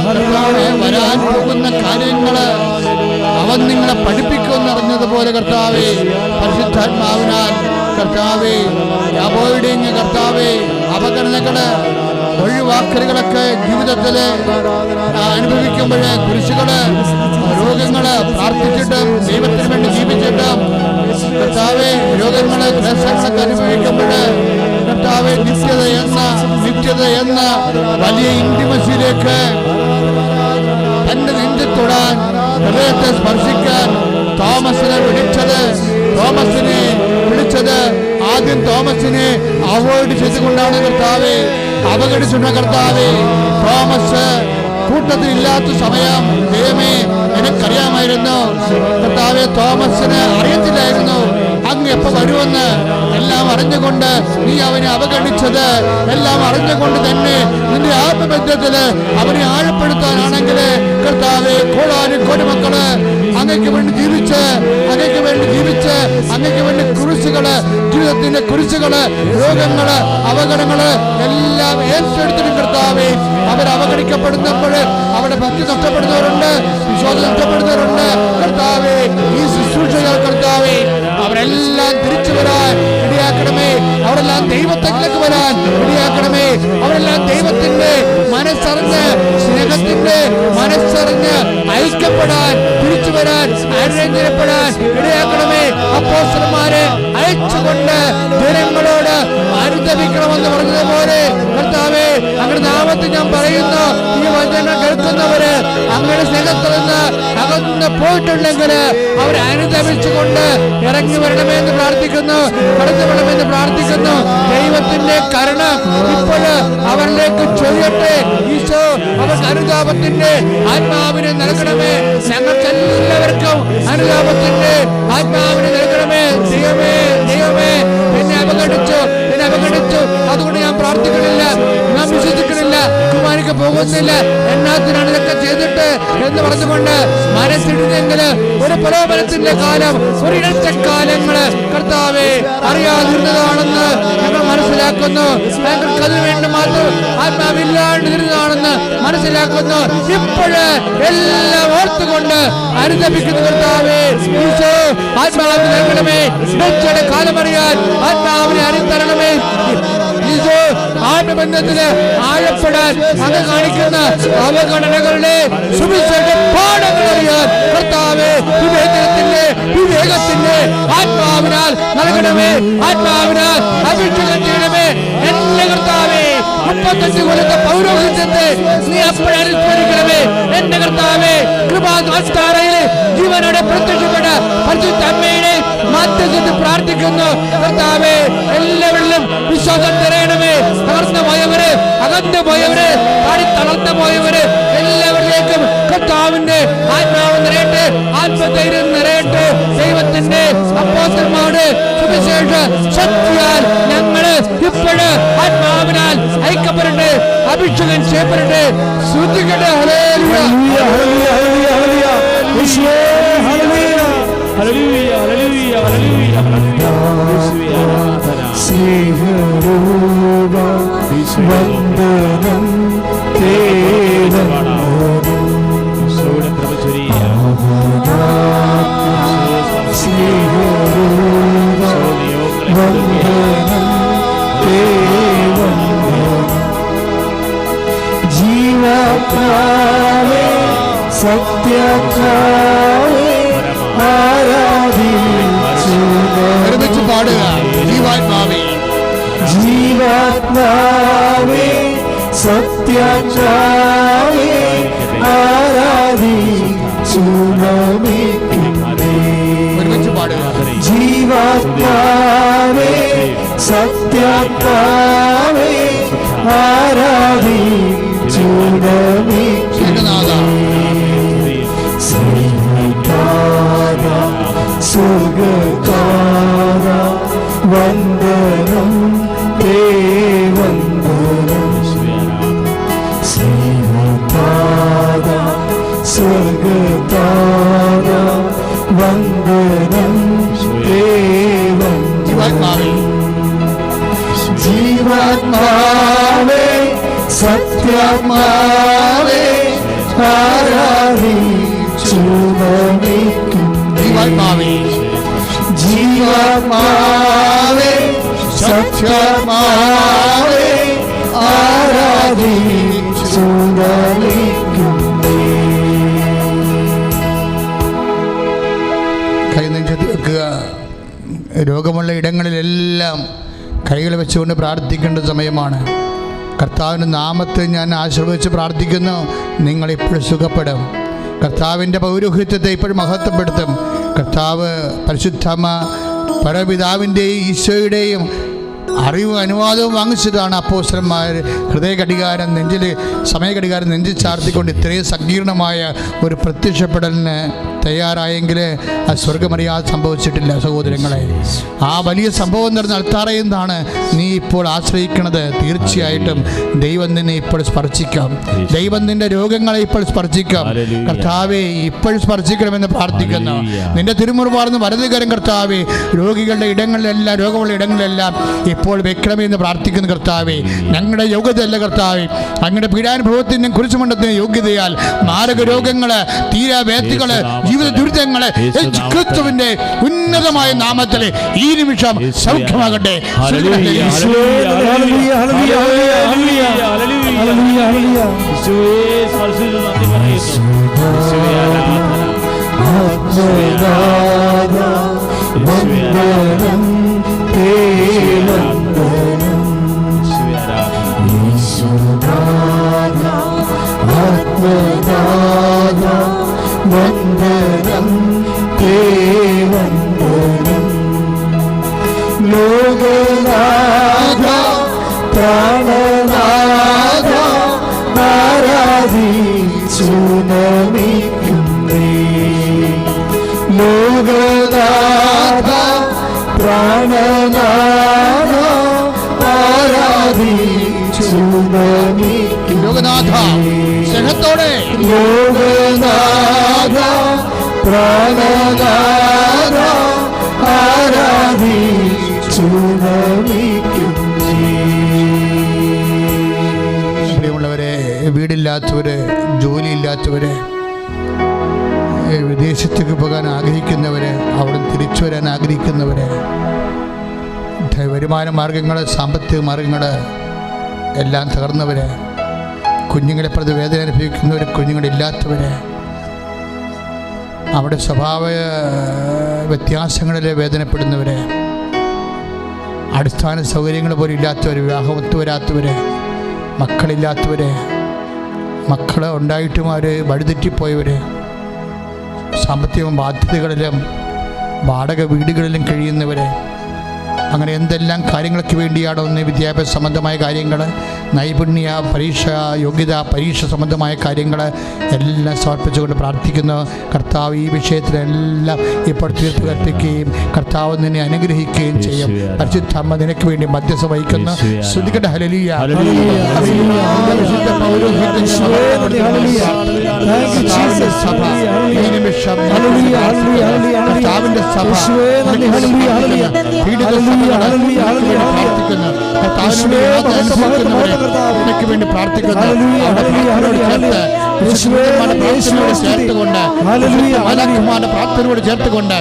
കർത്താവേ വരാൻ പോകുന്ന കാര്യങ്ങള് അവൻ നിങ്ങളെ പഠിപ്പിക്കുമെന്നറിഞ്ഞതുപോലെ കർത്താവേ പരിശുദ്ധാത്മാവിനാൽ കർത്താവേ അവോയ്ഡിങ്, കർത്താവേ അപകടങ്ങള്, ഒഴിവാക്കലുകളൊക്കെ ജീവിതത്തില് അനുഭവിക്കുമ്പോഴേ കുരിശുകള്, രോഗങ്ങള് പ്രാർത്ഥിച്ചിട്ടും ദൈവത്തിന് വേണ്ടി ജീവിച്ചിട്ടും കർത്താവേ രോഗങ്ങള് ക്ലേശങ്ങളൊക്കെ അനുഭവിക്കുമ്പോഴേ കർത്താവേ നിത്യത എന്ന വലിയ ഇന്റിമസിയിലേക്ക് തന്റെ നെഞ്ചു തൊടാൻ, ഹൃദയത്തെ സ്പർശിക്കാൻ തോമസിനെ വിളിച്ചത് ആദ്യം തോമസിനെ അവോയ്ഡ് ചെയ്തുകൊണ്ടാണ് കർത്താവേ, അവഗണിച്ചുള്ള കർത്താവേ. തോമസ് കൂട്ടത്തിലില്ലാത്ത സമയം ദൈവമേ എനിക്കറിയാമായിരുന്നു കർത്താവേ, തോമസിന് അറിയത്തില്ലായിരുന്നു അങ്ങ് അങ്ങ് എപ്പോൾ വരുമെന്ന് എല്ലാം അറിഞ്ഞുകൊണ്ട് നീ അവനെ അവഗണിച്ചത്, എല്ലാം അറിഞ്ഞുകൊണ്ട് തന്നെ നിന്റെ ആത്മബന്ധത്തില് അവനെ ആഴപ്പെടുത്താനാണെങ്കിൽ കർത്താവേ, കോടി മക്കള് അങ്ങയ്ക്ക് വേണ്ടി ജീവിച്ച് അങ്ങയ്ക്ക് വേണ്ടി കുരിശുകള്, ജീവിതത്തിന്റെ കുരിശുകള്, രോഗങ്ങള്, അപകടങ്ങള് എല്ലാം ഏറ്റെടുത്തിട്ടും കർത്താവേ, അവരവഗണിക്കപ്പെടുന്നപ്പോൾ അവിടെ ഭക്തി നഷ്ടപ്പെടുന്നവരുണ്ട്, വിശ്വാസം നഷ്ടപ്പെടുന്നവരുണ്ട് കർത്താവേ. ഈ ശുശ്രൂഷകൾ കർത്താവേ, അവരെല്ലാം തിരിച്ചു വരാൻ ഇടയാക്കണമേ. അവരെല്ലാം ദൈവത്തിലേക്ക് വരാൻ ഇടയാക്കണമേ. അവരെല്ലാം ദൈവത്തിന്റെ മനസ്സറിഞ്ഞ്, സ്നേഹത്തിന്റെ മനസ്സറിഞ്ഞ് ഐക്യപ്പെടാൻ, തിരിച്ചു വരാൻ, അനുരഞ്ജനപ്പെടാൻ ഇടയാക്കണമേ. അപ്പോസ്തലന്മാരെ അയച്ചുകൊണ്ട് ജനങ്ങളോട് അനുദപിക്കണമെന്ന് പറഞ്ഞതുപോലെ കർത്താവേ, അങ്ങയുടെ നാമത്തിൽ ഞാൻ പറയുന്നു, ഈ വചനം കേൾക്കുന്നവര് അങ്ങയുടെ സ്നേഹത്തിൽ നിന്ന് അകന്ന് പോയിട്ടുണ്ടെങ്കിൽ അവരെ അനുദപിച്ചുകൊണ്ട് ഇറങ്ങി വരണമെന്ന് പ്രാർത്ഥിക്കുന്നു, കടന്നു വരണമെന്ന് പ്രാർത്ഥിക്കുന്നു. ദൈവത്തിന്റെ കരുണ ഇപ്പോഴ് അവരിലേക്ക് ചൊരിയട്ടെ. ഈശോ അവർക്ക് അനുതാപത്തിന്റെ ആത്മാവിനെ നൽകണമേ. ഞങ്ങൾക്കെല്ലാവർക്കും അനുതാപത്തിന്റെ ആത്മാവിനെ നൽകണമേ. ദൈവമേ, എന്നെ അവഗണിച്ചു. അതുകൊണ്ട് ഞാൻ പ്രാർത്ഥിക്കണില്ല, ഞാൻ വിശ്വസിക്കണില്ല, കുർബാനയ്ക്ക് പോകുന്നില്ല, എന്നാത്തിനാണ് ഇതൊക്കെ ചെയ്തിട്ട് എന്ന് പറഞ്ഞുകൊണ്ട് മനസ്സിടുന്നെങ്കിൽ ഒരു പ്രലോഭനത്തിന്റെ കാലം, ഒരു ഇടച്ചക്കാലങ്ങള് കർത്താവേ അറിയാതിരുന്നതാണെന്ന് ഞങ്ങൾ മനസ്സിലാക്കുന്നു. ഞങ്ങൾക്ക് അതിനു വേണ്ടി മാത്രം ആത്മാവില്ലാണ്ടിരുന്നതാണെന്ന് മനസ്സിലാക്കുന്നു. ഇപ്പോഴ് എല്ലാം ഓർത്തുകൊണ്ട് അനുദപിക്കുന്ന കർത്താവേ, ഈശോ ആത്മാവിനെ നൽകണമേ. ഇടച്ചയുടെ കാലമറിയാൻ ആത്മാവിനെ അനുതരണമേ. ഈശോ ആത്മബന്ധത്തിന് ആഴപ്പെടാൻ അങ്ങ് കാണിക്കുന്ന അവഗണനകളുടെ സുവിശേഷ പാഠങ്ങൾ അറിയാൻ കർത്താവേ, വിവേകത്തിന്റെ ആത്മാവിനാൽ നൽകണമേ. ആത്മാവിനാൽ അഭിഷേകം ചെയ്യണമേ. എന്റെ കർത്താവേ, 35 കൊല്ലത്തെ പൗരോഹിത്യത്തെ നീ അപ്പോഴനുസ്മരിക്കണമേ. എന്റെ കർത്താവേ, കൃപാസ്ഥാനയില് ജീവനോടെ പ്രത്യക്ഷപ്പെട്ട പരിശുദ്ധ അമ്മയുടെ മാധ്യസ്ഥത്തിൽ പ്രാർത്ഥിക്കുന്നു കർത്താവേ. എല്ലാവരിലും വിശ്വാസം തരയണമേ. തകർന്നു പോയവര്, അകന്നു പോയവര്, പാടി തളർന്നു പോയവര് എല്ലാവരിലേക്കും കർത്താവിന്റെ ആത്മാവ് നിറയട്ടെ, ആത്മധൈര്യം നിറയട്ടെ. ദൈവത്തിന്റെ അപ്പോസ്തലന്മാരുടെ സുവിശേഷ ശക്തിയാൽ ഞങ്ങള് ഇപ്പോഴ് ആത്മാവിനാൽ ഐക്യപ്പെടട്ടെ, അഭിഷേകം ചെയ്യപ്പെടട്ടെ. ശ്രദ്ധിക്കട്ടെ. സ്നേഹരൂപ വന്ദനം സ്നേഹരൂപ വന്ദനം ജീവാത്മാവേ സത്യാത്മാവേ ഒരുമിച്ച് പാടുക. ജീവാത്മാവേ, ജീവാത്മാവേ സത്യാത്മാവേ ആരാധിച്ചു നമിക്കുന്നേ. ഒരുമിച്ച് പാടുക. ജീവാത്മാവേ സത്യാത്മാവേ ആരാധിച്ചു നമിക്കുന്നേ. സ്വർഗകാര വന്ദനം വന്ദനം സ്നേഹപാദ സ്വർഗതാര വന്ദനം ജീവാത്മാവേ സത്യാത്മാവേ ആരാധിച്ചു നമിക്കുന്നു. ജീവാത്മാവേ സത്യാത്മാവേ ആരാധിച്ചു നമിക്കുന്നു. കൈ നെഞ്ചത്ത് വെക്കുക. രോഗമുള്ള ഇടങ്ങളിലെല്ലാം കൈകൾ വെച്ചുകൊണ്ട് പ്രാർത്ഥിക്കേണ്ട സമയമാണ്. കർത്താവിൻ്റെ നാമത്തെ ഞാൻ ആശീർവദിച്ച് പ്രാർത്ഥിക്കുന്നു. നിങ്ങളിപ്പോഴും സുഖപ്പെടും. കർത്താവിൻ്റെ പൗരോഹിത്യത്തെ ഇപ്പോഴും മഹത്വപ്പെടുത്തും. കർത്താവ് പരിശുദ്ധമ്മ പരപിതാവിൻ്റെയും ഈശോയുടെയും അറിവും അനുവാദവും വാങ്ങിച്ചതാണ് അപ്പോസ്തലന്മാർ ഹൃദയഘടികാരം നെഞ്ചിൽ സമയഘടികാരം നെഞ്ചിൽ ചാർത്തിക്കൊണ്ട് ഇത്രയും സങ്കീർണമായ ഒരു പ്രത്യക്ഷപ്പെടലിന് തയ്യാറായെങ്കിൽ അത് സ്വർഗമറിയാതെ സംഭവിച്ചിട്ടില്ല സഹോദരങ്ങളെ. ആ വലിയ സംഭവം നടന്ന അൾത്താറയിൽ നിന്നാണ് നീ ഇപ്പോൾ ആശ്രയിക്കുന്നത്. തീർച്ചയായിട്ടും ദൈവം നിന്നെ ഇപ്പോൾ സ്പർശിക്കാം. ദൈവം നിന്റെ രോഗങ്ങളെ ഇപ്പോൾ സ്പർശിക്കാം. കർത്താവെ ഇപ്പോൾ സ്പർശിക്കണമെന്ന് പ്രാർത്ഥിക്കുന്നു. നിന്റെ തിരുമുറുപാർന്ന് വലതുകരം കർത്താവെ രോഗികളുടെ ഇടങ്ങളിലെല്ലാം, രോഗമുള്ള ഇടങ്ങളിലെല്ലാം ഇപ്പോൾ വെക്കണമെന്ന് പ്രാർത്ഥിക്കുന്നു. കർത്താവെ, ഞങ്ങളുടെ യോഗ്യതയല്ല കർത്താവെ, അങ്ങയുടെ പീഡാനുഭവത്തിൻ്റെയും കുരിശുമണ്ഡത്തിൻ്റെ യോഗ്യതയാൽ മാരക രോഗങ്ങള്, തീരാവേദികള്, ജീവിത ദുരിതങ്ങള് ക്രിസ്തുവിന്റെ ഉന്നതമായ നാമത്തിൽ ഈ നിമിഷം സൗഖ്യമാകട്ടെ. വന്ദനം ദേവന്ദനം ലോകനാഥ പ്രാണനാഥ ആരാധിച്ചു നമിക്കുന്നേ. ലോകനാഥ പ്രാണനാഥ ആരാധിച്ചു നമിക്കുന്നേ. ലോകനാഥ സ്നേഹത്തോടെ ലോകനാഥ പ്രാണനാഥ ആരാധിച്ചു നമിക്കുന്നേ. പ്രിയമുള്ളവരെ, വീടില്ലാത്തവര്, ജോലിയില്ലാത്തവര്, വിദേശത്തേക്ക് പോകാൻ ആഗ്രഹിക്കുന്നവര്, അവിടെ തിരിച്ചു വരാൻ ആഗ്രഹിക്കുന്നവര്, വരുമാന മാർഗങ്ങൾ, സാമ്പത്തിക മാർഗങ്ങൾ എല്ലാം തകർന്നവര്, കുഞ്ഞുങ്ങളെ പ്രതി വേദന അനുഭവിക്കുന്നവർ, കുഞ്ഞുങ്ങളില്ലാത്തവർ, അവിടെ സ്വഭാവ വ്യത്യാസങ്ങളിൽ വേദനപ്പെടുന്നവർ, അടിസ്ഥാന സൗകര്യങ്ങൾ പോലും ഇല്ലാത്തവർ, വിവാഹം ഒത്തുവരാത്തവർ, മക്കളില്ലാത്തവർ, മക്കൾ ഉണ്ടായിട്ടും അവർ വഴിതെറ്റിപ്പോയവർ, സാമ്പത്തിക ബാധ്യതകളിലും വാടക വീടുകളിലും കഴിയുന്നവർ, അങ്ങനെ എന്തെല്ലാം കാര്യങ്ങൾക്ക് വേണ്ടിയാണോ ഒന്ന് വിദ്യാഭ്യാസ സംബന്ധമായ കാര്യങ്ങൾ, നൈപുണ്യ പരീക്ഷ, യോഗ്യത പരീക്ഷ സംബന്ധമായ കാര്യങ്ങൾ എല്ലാം സമർപ്പിച്ചുകൊണ്ട് പ്രാർത്ഥിക്കുന്നു. കർത്താവ് ഈ വിഷയത്തിലെല്ലാം ഇപ്പോൾ തീർപ്പ് കൽപ്പിക്കുകയും കർത്താവ് നിന്നെ അനുഗ്രഹിക്കുകയും ചെയ്യും. പരിശുദ്ധ അമ്മ നിനക്ക് വേണ്ടി മധ്യസ്ഥ വഹിക്കുന്നു. ശ്രദ്ധിക്കട്ടെ. ഹല്ലേലൂയ. സഭ ഈ നിമിഷം കർത്താവിന്റെ സഭ പ്രാർത്ഥിക്കുന്നു. വേണ്ടി പ്രാർത്ഥിക്കുന്നു. പ്രാർത്ഥനയോട് ചേർത്തുകൊണ്ട്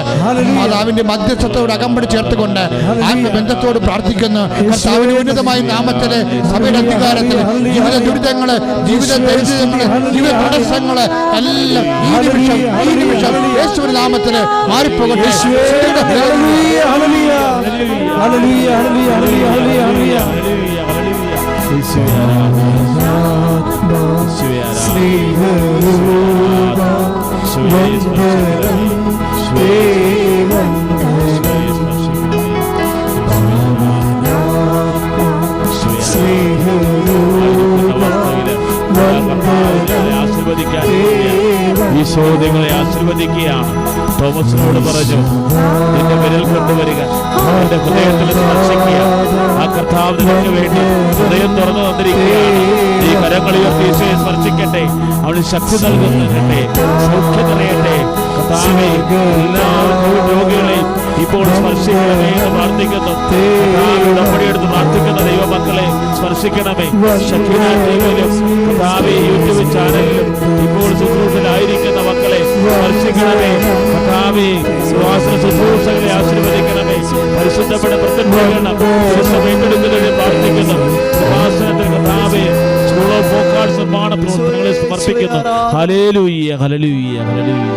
മാതാവിന്റെ മധ്യസ്ഥത്തോട് അകമ്പടി ചേർത്തുകൊണ്ട് ആത്മബന്ധത്തോട് പ്രാർത്ഥിക്കുന്നു. കർത്താവിന്റെ ഉന്നതമായ നാമത്തില്, സഭയുടെ അധികാരത്തില്, ജീവിത ദുരിതങ്ങള്, ജീവിത ദരിദ്രങ്ങള്, ജീവിത തടസ്സങ്ങള് എല്ലാം ഈ നിമിഷം യേശുവിന്റെ നാമത്തില് മാറിപ്പോകട്ടെ. ഈശോ നിങ്ങളെ ആശീർവദിക്കുകയാണ്. തോമസിനോട് പറഞ്ഞു, നിന്റെ വിരൽ കൊണ്ടുവരിക, എന്റെ ഹൃദയത്തിൽ സ്പർശിക്കുക. ആ കർത്താവ് നിനക്ക് വേണ്ടി ഹൃദയം തുറന്നു തന്നിരിക്കുകയാണ്. ഈ കരങ്ങൾ ഉയർത്തി ഈശോയെ സ്പർശിക്കട്ടെ. അവന് ശക്തി നൽകുന്നതിനെ സൗഖ്യം നിറയട്ടെ. കർത്താവേ, എല്ലാ രോഗികളെയും ഇപ്പോൾ സ്പർശിക്കണമേ എന്ന് പ്രാർത്ഥിക്കുന്നു. ഉടമ്പടിയെടുത്ത് പ്രാർത്ഥിക്കുന്ന ദൈവമക്കളെ സ്പർശിക്കണമേ. ശക്തിയിലും കർത്താവേ, യൂട്യൂബ് ചാനലിലും ഇപ്പോൾ ശുശ്രൂഷയിലായിരിക്കുന്ന മക്കളെ സ്പർശിക്കണമേ. കർത്താവേ, ശ്വാസ ശുശ്രൂഷകളെ ആശീർവദിക്കണമേ. പരിശുദ്ധപ്പെട്ട പ്രത്യക്ഷീകരണം ഏറ്റെടുക്കുന്നതിന് പ്രാർത്ഥിക്കുന്നു. കൃപാസനത്തിൽ കർത്താവേ, സ്കൂൾ ഓഫ് ഫോക്കാർഡ് നിർമ്മാണ പ്രവർത്തനങ്ങളെ സമർപ്പിക്കുന്നു. ഹല്ലേലൂയ, ഹല്ലേലൂയ, ഹല്ലേലൂയ.